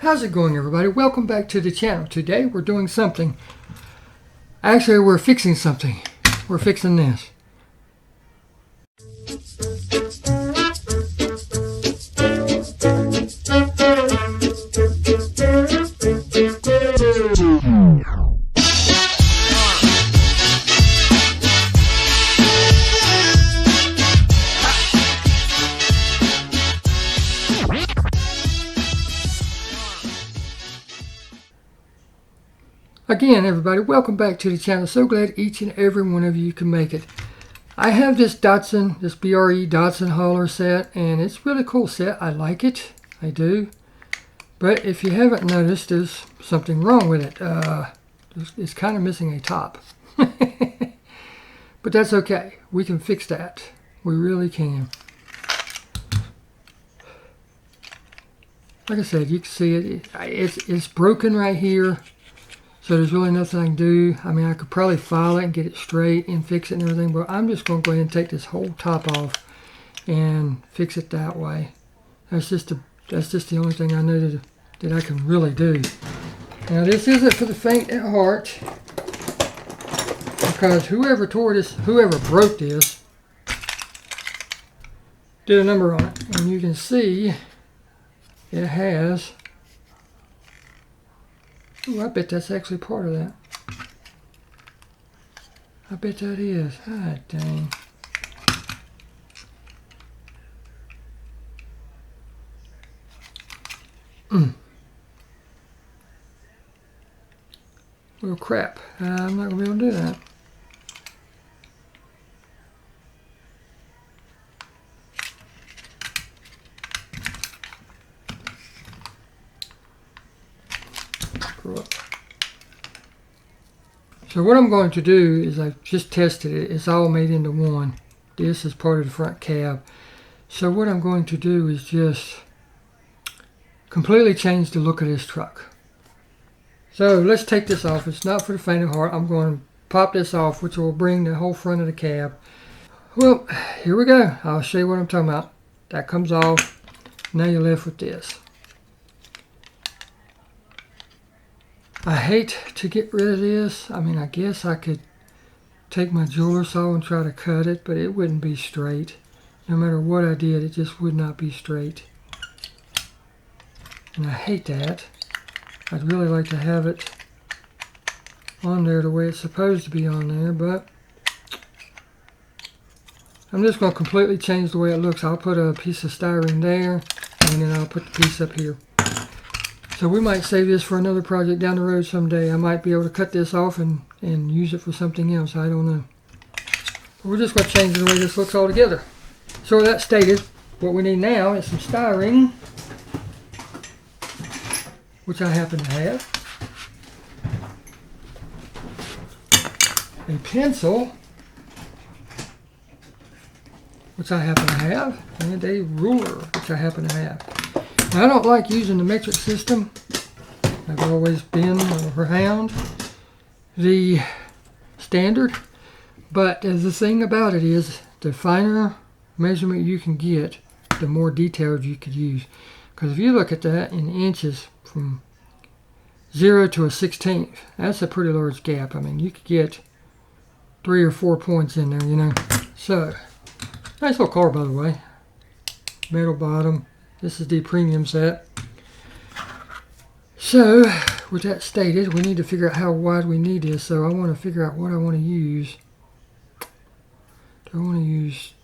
How's it going, everybody? Welcome back to the channel. Today we're doing something. Actually, we're fixing something. We're fixing this. Again, everybody, welcome back to the channel. So glad each and every one of you can make it. I have this Datsun, this BRE Datsun hauler set, and it's a really cool set. I like it. I do. But if you haven't noticed, there's something wrong with it. It's kind of missing a top. But that's okay. We can fix that. We really can. Like I said, you can see it. It's broken right here. So there's really nothing I can do. I mean, I could probably file it and get it straight and fix it and everything, but I'm just going to go ahead and take this whole top off and fix it that way. That's just the only thing I know that I can really do. Now, this isn't for the faint at heart, because whoever broke this, did a number on it, and you can see it has. Ooh, I bet that's actually part of that. I bet that is. Ah, dang. Well, crap. I'm not going to be able to do that. So what I'm going to do is I've just tested it. It's all made into one. This is part of the front cab. So what I'm going to do is just completely change the look of this truck. So let's take this off. It's not for the faint of heart. I'm going to pop this off, which will bring the whole front of the cab. Well, here we go. I'll show you what I'm talking about. That comes off. Now you're left with this. I hate to get rid of this. I mean, I guess I could take my jeweler saw and try to cut it, but it wouldn't be straight. No matter what I did, it just would not be straight. And I hate that. I'd really like to have it on there the way it's supposed to be on there, but I'm just going to completely change the way it looks. I'll put a piece of styrene there, and then I'll put the piece up here. So we might save this for another project down the road someday. I might be able to cut this off and use it for something else. I don't know. But we're just going to change the way this looks altogether. So with that stated, what we need now is some styrene, which I happen to have, a pencil, which I happen to have, and a ruler, which I happen to have. Now, I don't like using the metric system. I've always been or hound the standard, but the thing about it is the finer measurement you can get, the more detailed you could use. Because if you look at that in inches from 0 to a 16th, that's a pretty large gap. I mean, you could get 3 or 4 points in there, you know. So, nice little car, by the way. Metal bottom. This is the premium set. So, with that stated, we need to figure out how wide we need this. So I want to figure out what I want to use. Do I want to use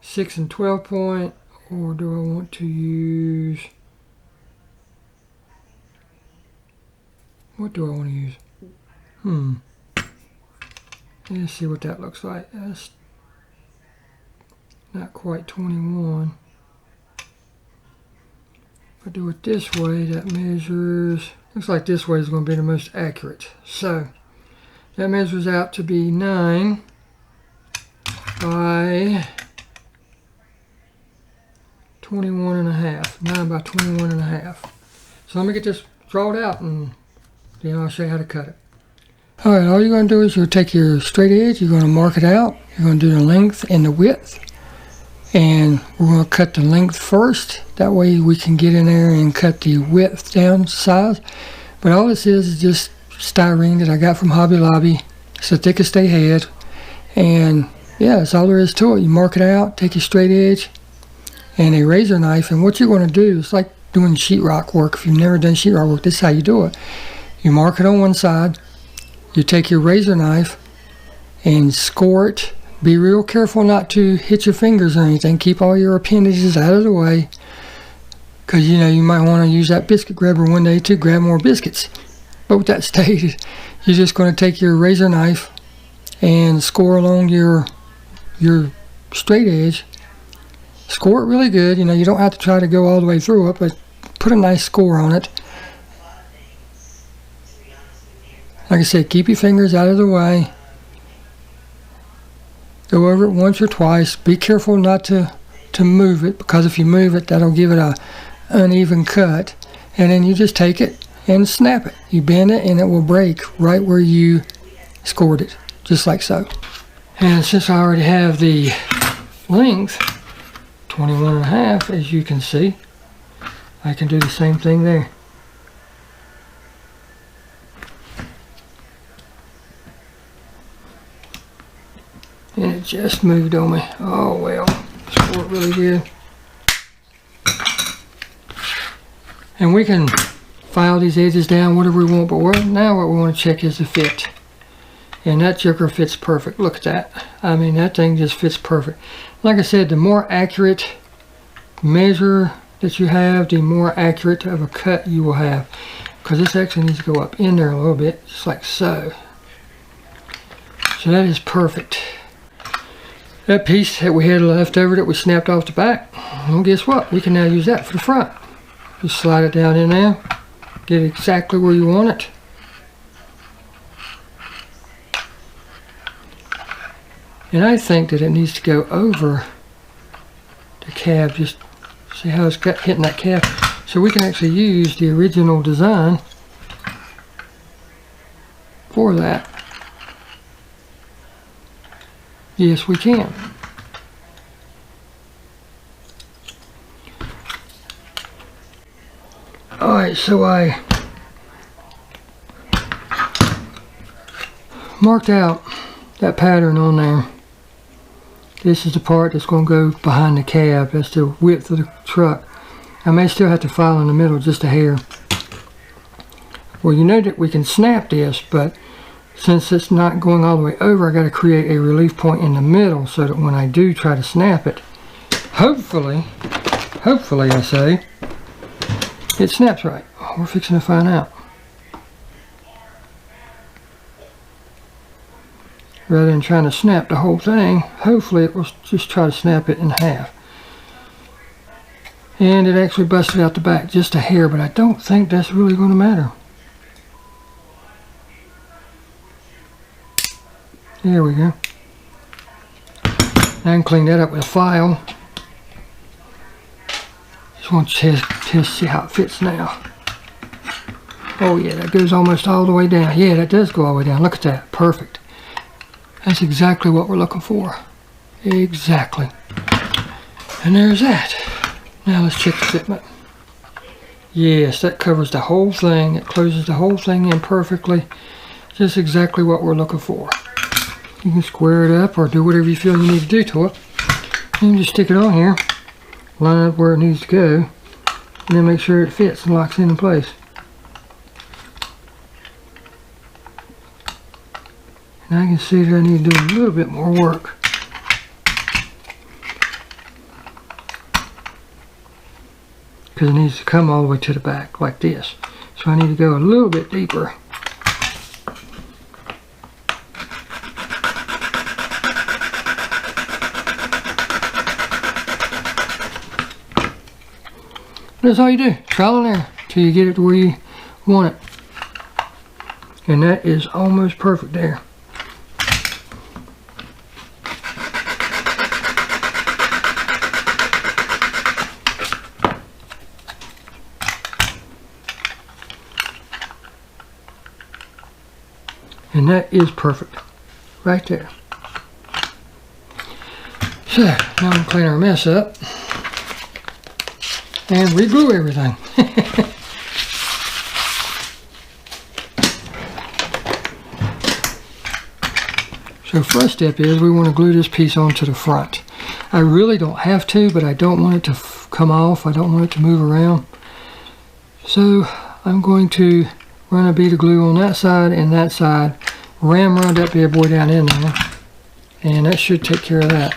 6 and 12 point, or do I want to use... What do I want to use? Let's see what that looks like. That's not quite 21. If I do it this way, that measures, looks like this way is going to be the most accurate. So, that measures out to be 9 by 21 and a half. 9 by 21 and a half. So let me get this drawn out and then I'll show you how to cut it. Alright, all you're going to do is you'll take your straight edge, you're going to mark it out, you're going to do the length and the width. And we're going to cut the length first. That way we can get in there and cut the width down size. But all this is just styrene that I got from Hobby Lobby. It's the thickest they had. And yeah, that's all there is to it. You mark it out, take your straight edge and a razor knife. And what you're going to do is like doing sheetrock work. If you've never done sheetrock work, this is how you do it. You mark it on one side. You take your razor knife and score it. Be real careful not to hit your fingers or anything. Keep all your appendages out of the way, because you know you might want to use that biscuit grabber one day to grab more biscuits. But with that stated, you're just going to take your razor knife and score along your straight edge. Score it really good. You know, you don't have to try to go all the way through it, but put a nice score on it. Like I said, keep your fingers out of the way. Go over it once or twice. Be careful not to move it, because if you move it, that'll give it a uneven cut. And then you just take it and snap it. You bend it and it will break right where you scored it, just like so. And since I already have the length 21.5, as you can see, I can do the same thing there. And it just moved on me. Oh well, score it really good. And we can file these edges down whatever we want, but now what we want to check is the fit. And that joker fits perfect. Look at that. I mean, that thing just fits perfect. Like I said, the more accurate measure that you have, the more accurate of a cut you will have. Because this actually needs to go up in there a little bit, just like so. So that is perfect. That piece that we had left over that we snapped off the back, well, guess what? We can now use that for the front. Just slide it down in there, get it exactly where you want it. And I think that it needs to go over the cab. Just see how it's hitting that cab. So we can actually use the original design for that. Yes, we can. Alright, so I marked out that pattern on there. This is the part that's going to go behind the cab. That's the width of the truck. I may still have to file in the middle just a hair. Well, you know that we can snap this, but since it's not going all the way over, I got to create a relief point in the middle so that when I do try to snap it, hopefully I say, it snaps right. We're fixing to find out. Rather than trying to snap the whole thing, hopefully it will just try to snap it in half. And it actually busted out the back just a hair, but I don't think that's really going to matter. There we go. I can clean that up with a file. Just want to test see how it fits now. Oh yeah, that goes almost all the way down. Yeah, that does go all the way down. Look at that. Perfect. That's exactly what we're looking for. Exactly. And there's that. Now let's check the fitment. Yes, that covers the whole thing. It closes the whole thing in perfectly. Just exactly what we're looking for. You can square it up or do whatever you feel you need to do to it. You can just stick it on here, line it up where it needs to go, and then make sure it fits and locks in place. And I can see that I need to do a little bit more work. Because it needs to come all the way to the back like this. So I need to go a little bit deeper. That's all you do. Trial and error till you get it to where you want it. And that is almost perfect there. And that is perfect. Right there. So, now I'm going to clean our mess up and re-glue everything. So first step is we want to glue this piece onto the front. I really don't have to, but I don't want it to come off. I don't want it to move around. So I'm going to run a bead of glue on that side and that side, ram around that bad boy down in there, and that should take care of that.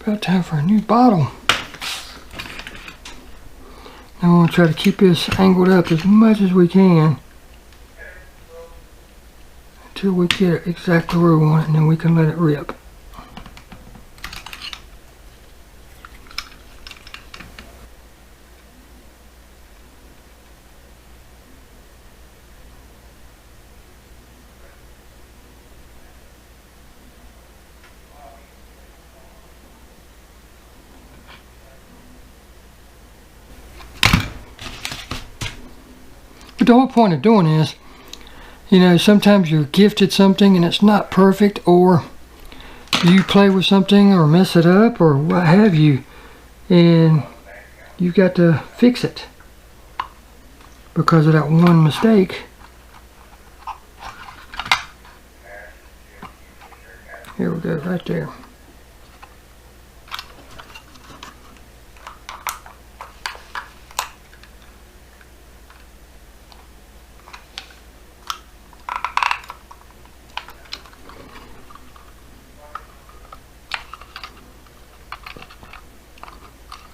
About time for a new bottle. Now we're going to try to keep this angled up as much as we can until we get it exactly where we want it, and then we can let it rip. But the whole point of doing this, you know, sometimes you're gifted something and it's not perfect, or you play with something or mess it up or what have you, and you've got to fix it because of that one mistake. Here we go, right there.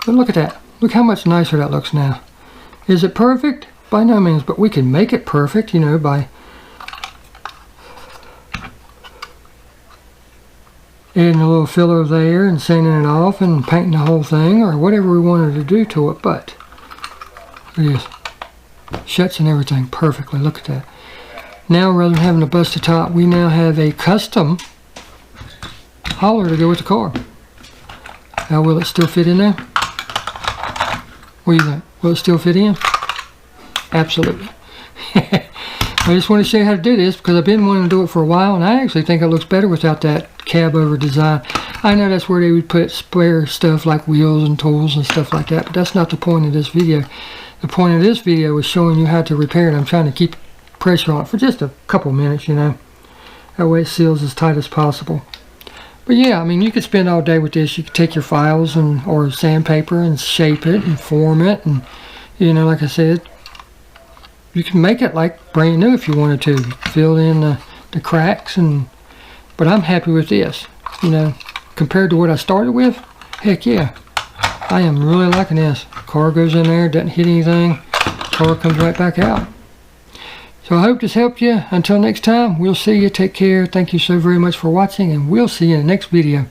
But look at that. Look how much nicer that looks now. Is it perfect? By no means, but we can make it perfect, you know, by adding a little filler there and sanding it off and painting the whole thing, or whatever we wanted to do to it. But it is. Shuts and everything perfectly. Look at that. Now, rather than having to bust the top, we now have a custom hauler to go with the car. Now, will it still fit in there? What do you think? Will it still fit in? Absolutely. I just want to show you how to do this because I've been wanting to do it for a while, and I actually think it looks better without that cab over design. I know that's where they would put spare stuff like wheels and tools and stuff like that, but that's not the point of this video. The point of this video is showing you how to repair it. I'm trying to keep pressure on it for just a couple minutes, you know. That way it seals as tight as possible. But yeah, I mean, you could spend all day with this. You could take your files or sandpaper and shape it and form it, and you know, like I said, you can make it like brand new if you wanted to. Fill in the cracks, but I'm happy with this. You know, compared to what I started with, heck yeah, I am really liking this. Car goes in there, doesn't hit anything. Car comes right back out. So I hope this helped you. Until next time, we'll see you. Take care. Thank you so very much for watching, and we'll see you in the next video.